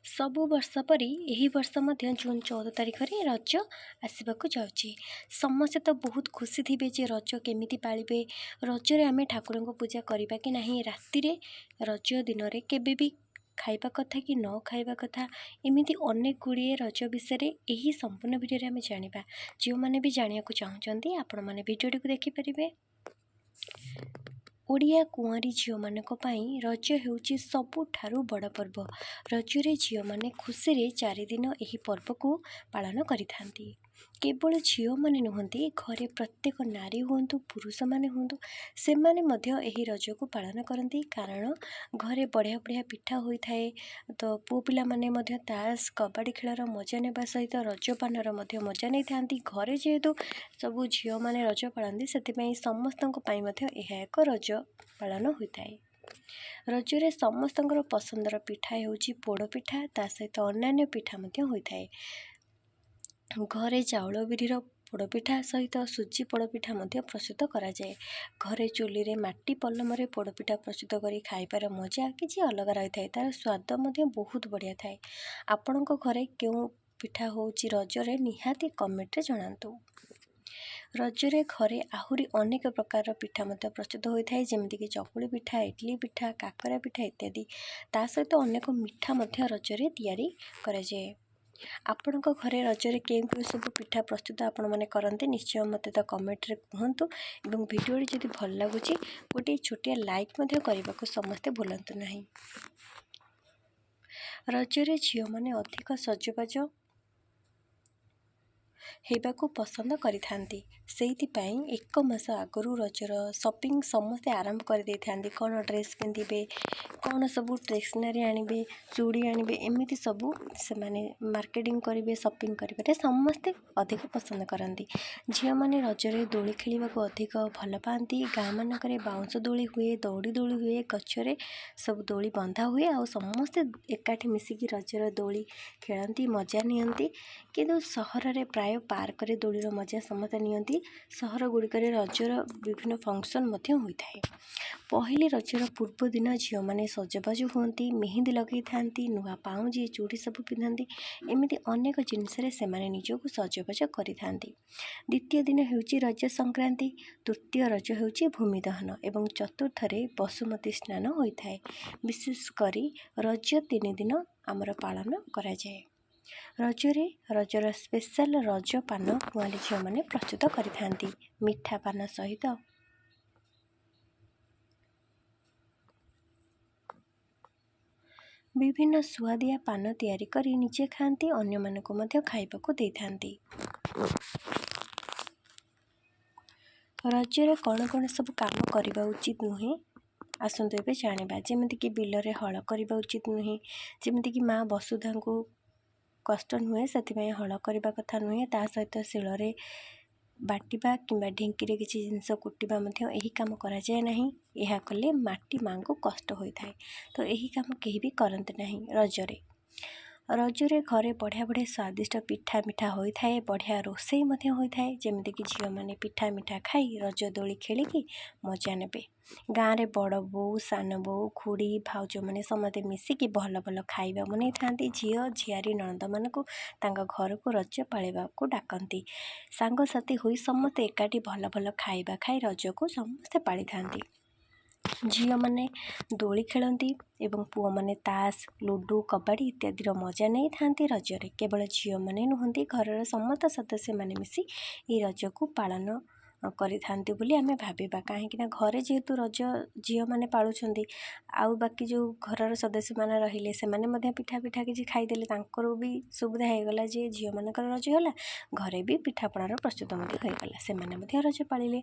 ସବୁ ବର୍ଷ ପରି ଏହି ବର୍ଷ ମଧ୍ୟ ଜୁନ୍ 14 ତାରିଖରେ ରଜ ଆସିବାକୁ ଯାଉଛି। ସମସ୍ତେ ତ ବହୁତ ଖୁସି ଥିବେ ଯେ ରଜ କେମିତି ପାଳିବେ। ରଜରେ ଆମେ ଠାକୁରଙ୍କୁ ପୂଜା କରିବା କି ନାହିଁ, ରାତିରେ ରଜ ଦିନରେ କେବେ ବି ଖାଇବା କଥା କି ନ ଖାଇବା କଥା, ଏମିତି ଅନେକ ଗୁଡ଼ିଏ ରଜ ବିଷୟରେ ଏହି ସମ୍ପୂର୍ଣ୍ଣ ଭିଡ଼ିଓରେ ଆମେ ଜାଣିବା। ଯେଉଁମାନେ ବି ଜାଣିବାକୁ ଚାହୁଁଛନ୍ତି ଆପଣମାନେ ଭିଡ଼ିଓଟିକୁ ଦେଖିପାରିବେ। ଓଡ଼ିଆ କୁଆଁରୀ ଝିଅମାନଙ୍କ ପାଇଁ ରଜ ହେଉଛି ସବୁଠାରୁ ବଡ଼ ପର୍ବ। ରଜରେ ଝିଅମାନେ ଖୁସିରେ 4 ଦିନ ଏହି ପର୍ବକୁ ପାଳନ କରିଥାନ୍ତି। କେବଳ ଝିଅମାନେ ନୁହନ୍ତି, ଘରେ ପ୍ରତ୍ୟେକ ନାରୀ ହୁଅନ୍ତୁ, ପୁରୁଷମାନେ ହୁଅନ୍ତୁ, ସେମାନେ ମଧ୍ୟ ଏହି ରଜକୁ ପାଳନ କରନ୍ତି। କାରଣ ଘରେ ବଢ଼ିଆ ବଢ଼ିଆ ପିଠା ହୋଇଥାଏ। ତ ପୁଅ ପିଲାମାନେ ମଧ୍ୟ ତାସ୍ କବାଡ଼ି ଖେଳର ମଜା ନେବା ସହିତ ରଜପାନର ମଧ୍ୟ ମଜା ନେଇଥାନ୍ତି। ଘରେ ଯେହେତୁ ସବୁ ଝିଅମାନେ ରଜ ପାଳନ୍ତି, ସେଥିପାଇଁ ସମସ୍ତଙ୍କ ପାଇଁ ମଧ୍ୟ ଏହା ଏକ ରଜ ପାଳନ ହୋଇଥାଏ। ରଜରେ ସମସ୍ତଙ୍କର ପସନ୍ଦର ପିଠା ହେଉଛି ପୋଡ଼ପିଠା, ତା ସହିତ ଅନ୍ୟାନ୍ୟ ପିଠା ମଧ୍ୟ ହୋଇଥାଏ। ଘରେ ଚାଉଳ ବିରିର ପୋଡ଼ପିଠା ସହିତ ସୁଜି ପୋଡ଼ପିଠା ମଧ୍ୟ ପ୍ରସ୍ତୁତ କରାଯାଏ। ଘରେ ଚୁଲିରେ ମାଟି ପଲମରେ ପୋଡ଼ପିଠା ପ୍ରସ୍ତୁତ କରି ଖାଇବାର ମଜା କିଛି ଅଲଗା ରହିଥାଏ। ତା'ର ସ୍ୱାଦ ମଧ୍ୟ ବହୁତ ବଢ଼ିଆ ଥାଏ। ଆପଣଙ୍କ ଘରେ କେଉଁ ପିଠା ହେଉଛି ରଜରେ ନିହାତି କମେଣ୍ଟରେ ଜଣାନ୍ତୁ। ରଜରେ ଘରେ ଆହୁରି ଅନେକ ପ୍ରକାରର ପିଠା ମଧ୍ୟ ପ୍ରସ୍ତୁତ ହୋଇଥାଏ, ଯେମିତିକି ଚକୁଳି ପିଠା, ଇଡଲି ପିଠା, କାକରା ପିଠା ଇତ୍ୟାଦି। ତା ସହିତ ଅନେକ ମିଠା ମଧ୍ୟ ରଜରେ ତିଆରି କରାଯାଏ। ଆପଣଙ୍କ ଘରେ ରଜରେ କେଉଁ କେଉଁ ସବୁ ପିଠା ପ୍ରସ୍ତୁତ ଆପଣମାନେ କରନ୍ତି, ନିଶ୍ଚୟ ମୋତେ ତ କମେଣ୍ଟରେ କୁହନ୍ତୁ। ଏବଂ ଭିଡ଼ିଓଟି ଯଦି ଭଲ ଲାଗୁଛି ଗୋଟିଏ ଛୋଟିଆ ଲାଇକ୍ ମଧ୍ୟ କରିବାକୁ ସମସ୍ତେ ଭୁଲନ୍ତୁ ନାହିଁ। ରଜରେ ଝିଅମାନେ ଅଧିକ ସଜବାଜ ହେବାକୁ ପସନ୍ଦ କରିଥାନ୍ତି। ସେଇଥିପାଇଁ 1 ମାସ ଆଗରୁ ରଜର ସପିଂ ସମସ୍ତେ ଆରମ୍ଭ କରିଦେଇଥାନ୍ତି। କ'ଣ ଡ୍ରେସ୍ ପିନ୍ଧିବେ, କ'ଣ ସବୁ ଷ୍ଟେସନାରୀ ଆଣିବେ, ଚୁଡ଼ି ଆଣିବେ, ଏମିତି ସବୁ ସେମାନେ ମାର୍କେଟିଂ କରିବେ। ସପିଂ କରିବାରେ ସମସ୍ତେ ଅଧିକ ପସନ୍ଦ କରନ୍ତି। ଝିଅମାନେ ରଜରେ ଦୋଳି ଖେଳିବାକୁ ଅଧିକ ଭଲ ପାଆନ୍ତି। ଗାଁମାନଙ୍କରେ ବାଉଁଶ ଦୋଳି ହୁଏ, ଦଉଡ଼ି ଦୋଳି ହୁଏ, ଗଛରେ ସବୁ ଦୋଳି ବନ୍ଧା ହୁଏ, ଆଉ ସମସ୍ତେ ଏକାଠି ମିଶିକି ରଜର ଦୋଳି ଖେଳନ୍ତି, ମଜା ନିଅନ୍ତି। କିନ୍ତୁ ସହରରେ ପ୍ରାୟ ପାର୍କରେ ଦୋଳିର ମଜା ସମସ୍ତେ ନିଅନ୍ତି। ସହର ଗୁଡ଼ିକରେ ରଜର ବିଭିନ୍ନ ଫଙ୍କସନ୍ ମଧ୍ୟ ହୋଇଥାଏ। ପହିଲି ରଜର ପୂର୍ବ ଦିନ ଝିଅମାନେ ସଜବାଜ ହୁଅନ୍ତି, ମେହେନ୍ଦି ଲଗାଇଥାନ୍ତି, ନୂଆ ପାଉଁଜି ଚୁଡ଼ି ସବୁ ପିନ୍ଧନ୍ତି। ଏମିତି ଅନେକ ଜିନିଷରେ ସେମାନେ ନିଜକୁ ସଜବାଜ କରିଥାନ୍ତି। ଦ୍ୱିତୀୟ ଦିନ ହେଉଛି ରଜ ସଂକ୍ରାନ୍ତି, ତୃତୀୟ ରଜ ହେଉଛି ଭୂମି ଦହନ ଏବଂ ଚତୁର୍ଥରେ ବସୁମତୀ ସ୍ନାନ ହୋଇଥାଏ। ବିଶେଷ କରି ରଜ 3 ଦିନ ଆମର ପାଳନ କରାଯାଏ। ରଜର ସ୍ପେଶାଲ ରଜ ପାନ କୁଆଁରୀ ଝିଅମାନେ ପ୍ରସ୍ତୁତ କରିଥାନ୍ତି। ମିଠା ପାନ ସହିତ ବିଭିନ୍ନ ସୁଆଦିଆ ପାନ ତିଆରି କରି ନିଜେ ଖାଆନ୍ତି, ଅନ୍ୟମାନଙ୍କୁ ମଧ୍ୟ ଖାଇବାକୁ ଦେଇଥାନ୍ତି। ରଜରେ କ'ଣ କ'ଣ ସବୁ କାମ କରିବା ଉଚିତ ନୁହେଁ, ଆସନ୍ତୁ ଏବେ ଜାଣିବା। ଯେମିତିକି ବିଲରେ ହଳ କରିବା ଉଚିତ ନୁହେଁ, ଯେମିତିକି ମା ବସୁଧାଙ୍କୁ କଷ୍ଟ ନୁହେଁ ସେଥିପାଇଁ ହଳ କରିବା କଥା ନୁହେଁ। ତା ସହିତ ଶିଳରେ ବାଟିବା କିମ୍ବା ଢିଙ୍କିରେ କିଛି ଜିନିଷ କୁଟିବା ମଧ୍ୟ ଏହି କାମ କରାଯାଏ ନାହିଁ। ଏହା କଲେ ମାଟି ମା'ଙ୍କୁ କଷ୍ଟ ହୋଇଥାଏ। ତ ଏହି କାମ କେହି ବି କରନ୍ତି ନାହିଁ ରଜରେ ଘରେ ବଢ଼ିଆ ବଢ଼ିଆ ସ୍ୱାଦିଷ୍ଟ ପିଠା ମିଠା ହୋଇଥାଏ। ବଢ଼ିଆ ରୋଷେଇ ମଧ୍ୟ ହୋଇଥାଏ, ଯେମିତିକି ଝିଅମାନେ ପିଠା ମିଠା ଖାଇ ରଜ ଦୋଳି ଖେଳିକି ମଜା ନେବେ। ଗାଁରେ ବଡ଼ ବୋଉ, ସାନ ବୋଉ, ଖୁଡ଼ି, ଭାଉଜମାନେ ସମସ୍ତେ ମିଶିକି ଭଲ ଭଲ ଖାଇବା ବନେଇଥାନ୍ତି। ଝିଅ ଝିଆରୀ ନଣନ୍ଦମାନଙ୍କୁ ତାଙ୍କ ଘରକୁ ରଜ ପାଳିବାକୁ ଡାକନ୍ତି। ସାଙ୍ଗସାଥି ହୋଇ ସମସ୍ତେ ଏକାଠି ଭଲ ଭଲ ଖାଇବା ଖାଇ ରଜକୁ ସମସ୍ତେ ପାଳିଥାନ୍ତି। ଝିଅମାନେ ଦୋଳି ଖେଳନ୍ତି ଏବଂ ପୁଅମାନେ ତାସ୍, ଲୁଡ଼ୁ, କବାଡ଼ି ଇତ୍ୟାଦିର ମଜା ନେଇଥାନ୍ତି। ରଜରେ କେବଳ ଝିଅମାନେ ନୁହନ୍ତି, ଘରର ସମସ୍ତ ସଦସ୍ୟମାନେ ମିଶି ଏହି ରଜକୁ ପାଳନ କରିଥାନ୍ତି ବୋଲି ଆମେ ଭାବିବା। କାହିଁକିନା ଘରେ ଯେହେତୁ ରଜ ଝିଅମାନେ ପାଳୁଛନ୍ତି, ଆଉ ବାକି ଯେଉଁ ଘରର ସଦସ୍ୟମାନେ ରହିଲେ ସେମାନେ ମଧ୍ୟ ପିଠା କିଛି ଖାଇଦେଲେ, ତାଙ୍କର ବି ସୁବିଧା ହେଇଗଲା ଯେ ଝିଅମାନଙ୍କର ରଜ ହେଲା, ଘରେ ବି ପିଠାପଣାର ପ୍ରସ୍ତୁତ ମଧ୍ୟ ହୋଇଗଲା, ସେମାନେ ମଧ୍ୟ ରଜ ପାଳିଲେ।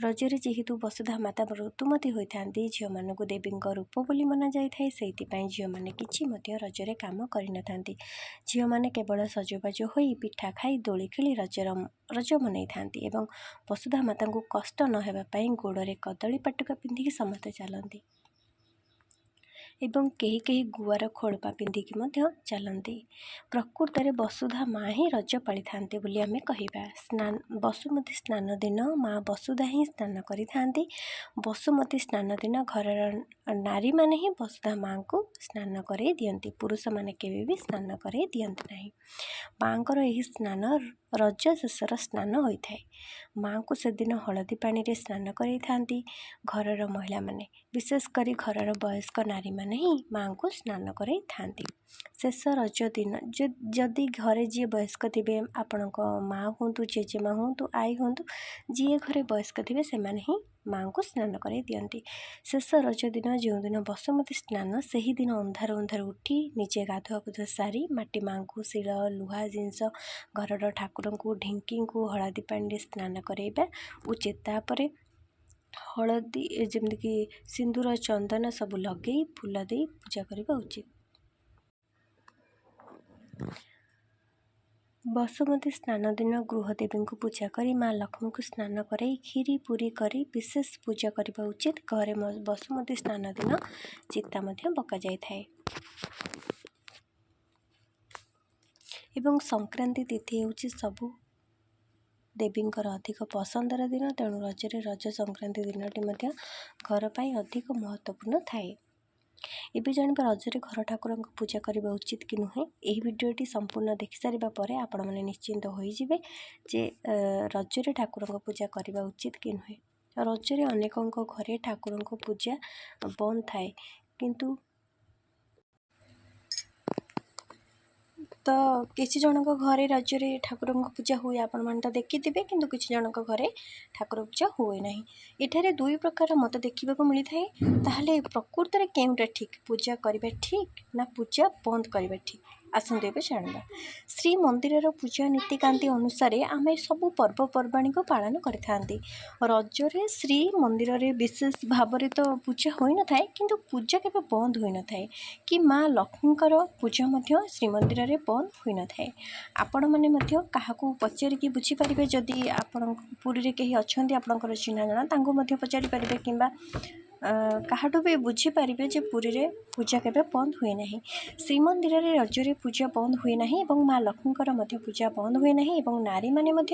ରଜରେ ଯେହେତୁ ବସୁଧା ମାତା ଋତୁମତୀ ହୋଇଥାନ୍ତି, ଝିଅମାନଙ୍କୁ ଦେବୀଙ୍କ ରୂପ ବୋଲି ମନାଯାଇଥାଏ। ସେଇଥିପାଇଁ ଝିଅମାନେ କିଛି ମଧ୍ୟ ରଜରେ କାମ କରିନଥାନ୍ତି। ଝିଅମାନେ କେବଳ ସଜବାଜ ହୋଇ ପିଠା ଖାଇ ଦୋଳି ଖେଳି ରଜ ମନେଇଥାନ୍ତି ଏବଂ ବସୁଧା ମାତାଙ୍କୁ କଷ୍ଟ ନ ହେବା ପାଇଁ ଗୋଡ଼ରେ କଦଳୀ ପାଟୁକା ପିନ୍ଧିକି ସମସ୍ତେ ଚାଲନ୍ତି। ଏବଂ କେହି କେହି ଗୁଆର ଖୋଳପା ପିନ୍ଧିକି ମଧ୍ୟ ଚାଲନ୍ତି। ପ୍ରକୃତରେ ବସୁଧା ମା ହିଁ ରଜ ପାଳିଥାନ୍ତି ବୋଲି ଆମେ କହିବା। ବସୁମତୀ ସ୍ନାନ ଦିନ ମା ବସୁଧା ହିଁ ସ୍ନାନ କରିଥାନ୍ତି। ବସୁମତୀ ସ୍ନାନ ଦିନ ଘରର ନାରୀମାନେ ହିଁ ବସୁଧା ମାଙ୍କୁ ସ୍ନାନ କରାଇ ଦିଅନ୍ତି। ପୁରୁଷମାନେ କେବେ ବି ସ୍ନାନ କରାଇ ଦିଅନ୍ତି ନାହିଁ। ମାଙ୍କର ଏହି ସ୍ନାନ ରଜ ଶେଷର ସ୍ନାନ ହୋଇଥାଏ। ମାଙ୍କୁ ସେଦିନ ହଳଦୀ ପାଣିରେ ସ୍ନାନ କରାଇଥାନ୍ତି ଘରର ମହିଳାମାନେ। ବିଶେଷ କରି ଘରର ବୟସ୍କ ନାରୀମାନେ ହିଁ ମାଙ୍କୁ ସ୍ନାନ କରାଇଥାନ୍ତି। ଶେଷ ରଜ ଦିନ ଯଦି ଘରେ ଯିଏ ବୟସ୍କ ଥିବେ, ଆପଣଙ୍କ ମା ହୁଅନ୍ତୁ, ଜେଜେମା ହୁଅନ୍ତୁ, ଆଈ ହୁଅନ୍ତୁ, ଯିଏ ଘରେ ବୟସ୍କ ଥିବେ ସେମାନେ ହିଁ ମାଙ୍କୁ ସ୍ନାନ କରାଇ ଦିଅନ୍ତି। ଶେଷ ରଜ ଦିନ ଯେଉଁଦିନ ବସୁମତୀ ସ୍ନାନ, ସେହିଦିନ ଅନ୍ଧାରୁ ଉଠି ନିଜେ ଗାଧୁଆ ପାଧୁଆ ସାରି ମାଟି ମାଙ୍କୁ ଶିଳ ଲୁହା ଜିନିଷ ଘରର ଠାକୁରଙ୍କୁ ଢିଙ୍କିଙ୍କୁ ହଳଦୀ ପାଣିରେ ସ୍ନାନ କରାଇବା ଉଚିତ। ତାପରେ ହଳଦୀ ଯେମିତିକି ସିନ୍ଦୁର ଚନ୍ଦନ ସବୁ ଲଗେଇ ଫୁଲ ଦେଇ ପୂଜା କରିବା ଉଚିତ। ବସୁମତୀ ସ୍ନାନ ଦିନ ଗୃହଦେବୀଙ୍କୁ ପୂଜା କରି ମା ଲକ୍ଷ୍ମୀଙ୍କୁ ସ୍ନାନ କରାଇ କ୍ଷୀରି ପୁରୀ କରି ବିଶେଷ ପୂଜା କରିବା ଉଚିତ। ଘରେ ବସୁମତୀ ସ୍ନାନ ଦିନ ଚିତା ମଧ୍ୟ ପକାଯାଇଥାଏ। ଏବଂ ସଂକ୍ରାନ୍ତି ତିଥି ହେଉଛି ସବୁ ଦେବୀଙ୍କର ଅଧିକ ପସନ୍ଦର ଦିନ, ତେଣୁ ରଜରେ ରଜ ସଂକ୍ରାନ୍ତି ଦିନଟି ମଧ୍ୟ ଘର ପାଇଁ ଅଧିକ ମହତ୍ତ୍ୱପୂର୍ଣ୍ଣ ଥାଏ। ଏବେ ଜାଣିବା ରଜରେ ଘର ଠାକୁରଙ୍କୁ ପୂଜା କରିବା ଉଚିତ କି ନୁହେଁ। ଏହି ଭିଡ଼ିଓଟି ସମ୍ପୂର୍ଣ୍ଣ ଦେଖିସାରିବା ପରେ ଆପଣମାନେ ନିଶ୍ଚିନ୍ତ ହୋଇଯିବେ ଯେ ରଜରେ ଠାକୁରଙ୍କ ପୂଜା କରିବା ଉଚିତ କି ନୁହେଁ। ରଜରେ ଅନେକଙ୍କ ଘରେ ଠାକୁରଙ୍କ ପୂଜା ବନ୍ଦ ଥାଏ, କିନ୍ତୁ କିଛି ଜଣଙ୍କ ଘରେ ରଜରେ ଠାକୁରଙ୍କ ପୂଜା ହୁଏ, ଆପଣମାନେ ତ ଦେଖିଥିବେ, କିନ୍ତୁ କିଛି ଜଣଙ୍କ ଘରେ ଠାକୁର ପୂଜା ହୁଏ ନାହିଁ। ଏଠାରେ ଦୁଇ ପ୍ରକାର ମତ ଦେଖିବାକୁ ମିଳିଥାଏ। ତାହେଲେ ପ୍ରକୃତରେ କେଉଁଟା ଠିକ୍? ପୂଜା କରିବା ଠିକ୍ ନା ପୂଜା ବନ୍ଦ କରିବା ଠିକ୍? ଆସନ୍ତୁ ଏବେ ଜାଣିବା। ଶ୍ରୀମନ୍ଦିରର ପୂଜା ନୀତିକାନ୍ତି ଅନୁସାରେ ଆମେ ସବୁ ପର୍ବପର୍ବାଣୀକୁ ପାଳନ କରିଥାନ୍ତି। ରଜରେ ଶ୍ରୀମନ୍ଦିରରେ ବିଶେଷ ଭାବରେ ତ ପୂଜା ହୋଇନଥାଏ, କିନ୍ତୁ ପୂଜା କେବେ ବନ୍ଦ ହୋଇନଥାଏ କି ମା ଲକ୍ଷ୍ମୀଙ୍କର ପୂଜା ମଧ୍ୟ ଶ୍ରୀମନ୍ଦିରରେ ବନ୍ଦ ହୋଇନଥାଏ। ଆପଣମାନେ ମଧ୍ୟ କାହାକୁ ପଚାରିକି ବୁଝିପାରିବେ। ଯଦି ଆପଣଙ୍କ ପୁରୀରେ କେହି ଅଛନ୍ତି, ଆପଣଙ୍କର ଚିହ୍ନା ଜଣା, ତାଙ୍କୁ ମଧ୍ୟ ପଚାରିପାରିବେ କିମ୍ବା କାହାଠୁ ବି ବୁଝିପାରିବେ ଯେ ପୁରୀରେ ପୂଜା କେବେ ବନ୍ଦ ହୁଏ ନାହିଁ। ଶ୍ରୀମନ୍ଦିରରେ ରଜରେ ପୂଜା ବନ୍ଦ ହୁଏ ନାହିଁ ଏବଂ ମା ଲକ୍ଷ୍ମୀଙ୍କର ମଧ୍ୟ ପୂଜା ବନ୍ଦ ହୁଏ ନାହିଁ ଏବଂ ନାରୀମାନେ ମଧ୍ୟ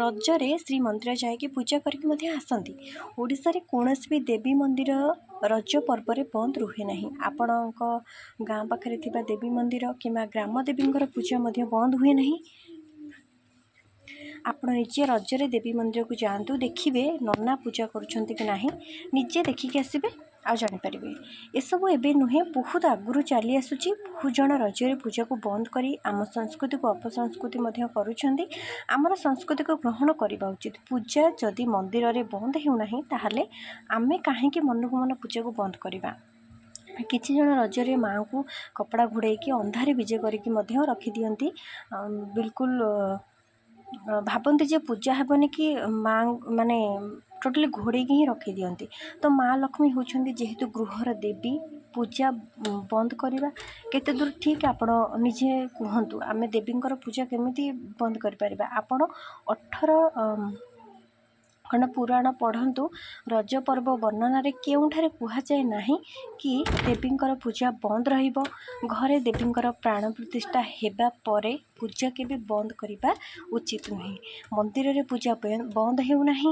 ରଜରେ ଶ୍ରୀମନ୍ଦିର ଯାଇକି ପୂଜା କରିକି ମଧ୍ୟ ଆସନ୍ତି। ଓଡ଼ିଶାରେ କୌଣସି ବି ଦେବୀ ମନ୍ଦିର ରଜ ପର୍ବରେ ବନ୍ଦ ରୁହେ ନାହିଁ। ଆପଣଙ୍କ ଗାଁ ପାଖରେ ଥିବା ଦେବୀ ମନ୍ଦିର କିମ୍ବା ଗ୍ରାମ ଦେବୀଙ୍କର ପୂଜା ମଧ୍ୟ ବନ୍ଦ ହୁଏ ନାହିଁ। ଆପଣ ନିଜେ ରଜରେ ଦେବୀ ମନ୍ଦିରକୁ ଯାଆନ୍ତୁ, ଦେଖିବେ ନନା ପୂଜା କରୁଛନ୍ତି କି ନାହିଁ, ନିଜେ ଦେଖିକି ଆସିବେ ଆଉ ଜାଣିପାରିବେ। ଏସବୁ ଏବେ ନୁହେଁ, ବହୁତ ଆଗରୁ ଚାଲି ଆସୁଛି। ବହୁତ ଜଣ ରଜରେ ପୂଜାକୁ ବନ୍ଦ କରି ଆମ ସଂସ୍କୃତିକୁ ଅପସଂସ୍କୃତି ମଧ୍ୟ କରୁଛନ୍ତି। ଆମର ସଂସ୍କୃତିକୁ ଗ୍ରହଣ କରିବା ଉଚିତ। ପୂଜା ଯଦି ମନ୍ଦିରରେ ବନ୍ଦ ହେଉନାହିଁ, ତାହେଲେ ଆମେ କାହିଁକି ମନକୁ ମନ ପୂଜାକୁ ବନ୍ଦ କରିବା? କିଛି ଜଣ ରଜରେ ମାଆଙ୍କୁ କପଡ଼ା ଘୋଡ଼େଇକି ଅନ୍ଧାରେ ବିଜେ କରିକି ମଧ୍ୟ ରଖିଦିଅନ୍ତି। ବିଲକୁଲ ଭାବନ୍ତି ଯେ ପୂଜା ହେବନି କି ମା ମାନେ ଟୋଟାଲି ଘୋଡ଼େଇକି ହିଁ ରଖିଦିଅନ୍ତି। ତ ମା ଲକ୍ଷ୍ମୀ ହେଉଛନ୍ତି ଯେହେତୁ ଗୃହର ଦେବୀ, ପୂଜା ବନ୍ଦ କରିବା କେତେ ଦୂର ଠିକ୍ ଆପଣ ନିଜେ କୁହନ୍ତୁ। ଆମେ ଦେବୀଙ୍କର ପୂଜା କେମିତି ବନ୍ଦ କରିପାରିବା? ଆପଣ 18 ଖଣ୍ଡ ପୁରାଣ ପଢ଼ନ୍ତୁ। ରଜ ପର୍ବ ବର୍ଣ୍ଣନାରେ କେଉଁଠାରେ କୁହାଯାଏ ନାହିଁ କି ଦେବୀଙ୍କର ପୂଜା ବନ୍ଦ ରହିବ। ଘରେ ଦେବୀଙ୍କର ପ୍ରାଣ ପ୍ରତିଷ୍ଠା ହେବା ପରେ ପୂଜା କେବେ ବନ୍ଦ କରିବା ଉଚିତ ନୁହେଁ। ମନ୍ଦିରରେ ପୂଜା ବନ୍ଦ ହେଉନାହିଁ,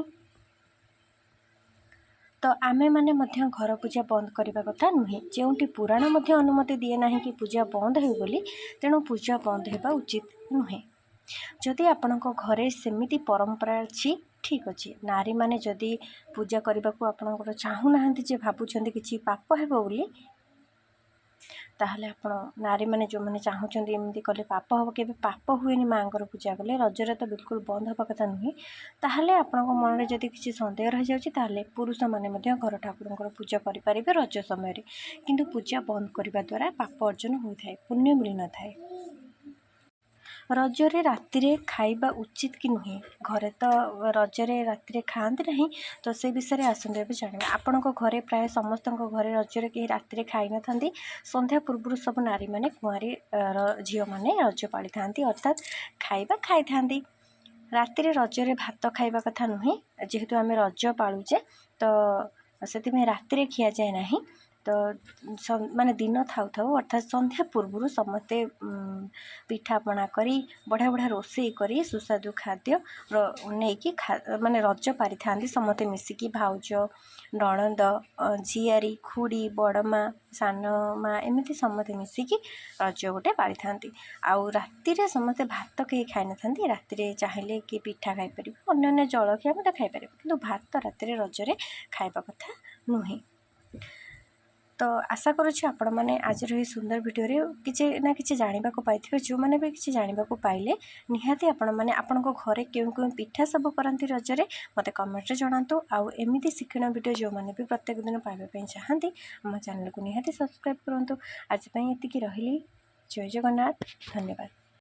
ତ ଆମେମାନେ ମଧ୍ୟ ଘର ପୂଜା ବନ୍ଦ କରିବା କଥା ନୁହେଁ। ଯେଉଁଠି ପୁରାଣ ମଧ୍ୟ ଅନୁମତି ଦିଏ ନାହିଁ କି ପୂଜା ବନ୍ଦ ହେଉ ବୋଲି, ତେଣୁ ପୂଜା ବନ୍ଦ ହେବା ଉଚିତ ନୁହେଁ। ଯଦି ଆପଣଙ୍କ ଘରେ ସେମିତି ପରମ୍ପରା ଅଛି, ଠିକ୍ ଅଛି। ନାରୀମାନେ ଯଦି ପୂଜା କରିବାକୁ ଆପଣଙ୍କର ଚାହୁଁନାହାନ୍ତି, ଯେ ଭାବୁଛନ୍ତି କିଛି ପାପ ହେବ ବୋଲି, ତାହେଲେ ଆପଣ ନାରୀମାନେ ଯେଉଁମାନେ ଚାହୁଁଛନ୍ତି ଏମିତି କଲେ ପାପ ହେବ, କେବେ ପାପ ହୁଏନି ମାଆଙ୍କର ପୂଜା କଲେ, ରଜରେ ତ ବିଲକୁଲ ବନ୍ଦ ହେବା କଥା ନୁହେଁ। ତାହେଲେ ଆପଣଙ୍କ ମନରେ ଯଦି କିଛି ସନ୍ଦେହ ରହିଯାଉଛି, ତାହେଲେ ପୁରୁଷମାନେ ମଧ୍ୟ ଘର ଠାକୁରଙ୍କର ପୂଜା କରିପାରିବେ ରଜ ସମୟରେ। କିନ୍ତୁ ପୂଜା ବନ୍ଦ କରିବା ଦ୍ୱାରା ପାପ ଅର୍ଜନ ହୋଇଥାଏ, ପୁଣ୍ୟ ମିଳିନଥାଏ। ରଜରେ ରାତିରେ ଖାଇବା ଉଚିତ କି ନୁହେଁ? ଘରେ ତ ରଜରେ ରାତିରେ ଖାଆନ୍ତି ନାହିଁ, ତ ସେ ବିଷୟରେ ଆସନ୍ତୁ ଏବେ ଜାଣିବା। ଆପଣଙ୍କ ଘରେ ପ୍ରାୟ ସମସ୍ତଙ୍କ ଘରେ ରଜରେ କେହି ରାତିରେ ଖାଇନଥାନ୍ତି। ସନ୍ଧ୍ୟା ପୂର୍ବରୁ ସବୁ ନାରୀମାନେ, କୁଆଁରୀ ଝିଅମାନେ ରଜ ପାଳିଥାନ୍ତି, ଅର୍ଥାତ୍ ଖାଇଥାନ୍ତି। ରାତିରେ ରଜରେ ଭାତ ଖାଇବା କଥା ନୁହେଁ। ଯେହେତୁ ଆମେ ରଜ ପାଳୁଛେ, ତ ସେଥିପାଇଁ ରାତିରେ ଖିଆଯାଏ ନାହିଁ। ତ तो माने दिन थाउ थाउ अर्थात संध्या पूर्व समस्ते पिठापଣା करी बढ़िया बढ़िया रोषे करी सुस्वादु खाद्य नहीं कि माने रज पारि था समस्ते मिसिकी भाउज नणंद झियारी खुड़ी बड़मा सानमा एमती समस्ते मिसिकी रज गोटे पारि था आउ राति समस्ते भात कहीं खाई न था राति चाहिए कि पिठा खाईपर अन्य जलखिया मत खाईपर कि भात राति रजरे खाइबा कथा नुहे। तो आशा करुँच आपण मैंने आज सुंदर वीडियो किसी ना कि जानवा पाई जो मैंने भी किसी जानवा पाइले निहाती आपण मैंने आपण घरे क्यों क्यों पिठा सब करती रजरे मत कमेंट जनातु आउ एमती शिक्षण वीडियो जो मैंने भी प्रत्येक दिन पाइबा चाहती आम चैनल को निहाती सब्सक्राइब करूँ। आज ये रही जय जगन्नाथ धन्यवाद।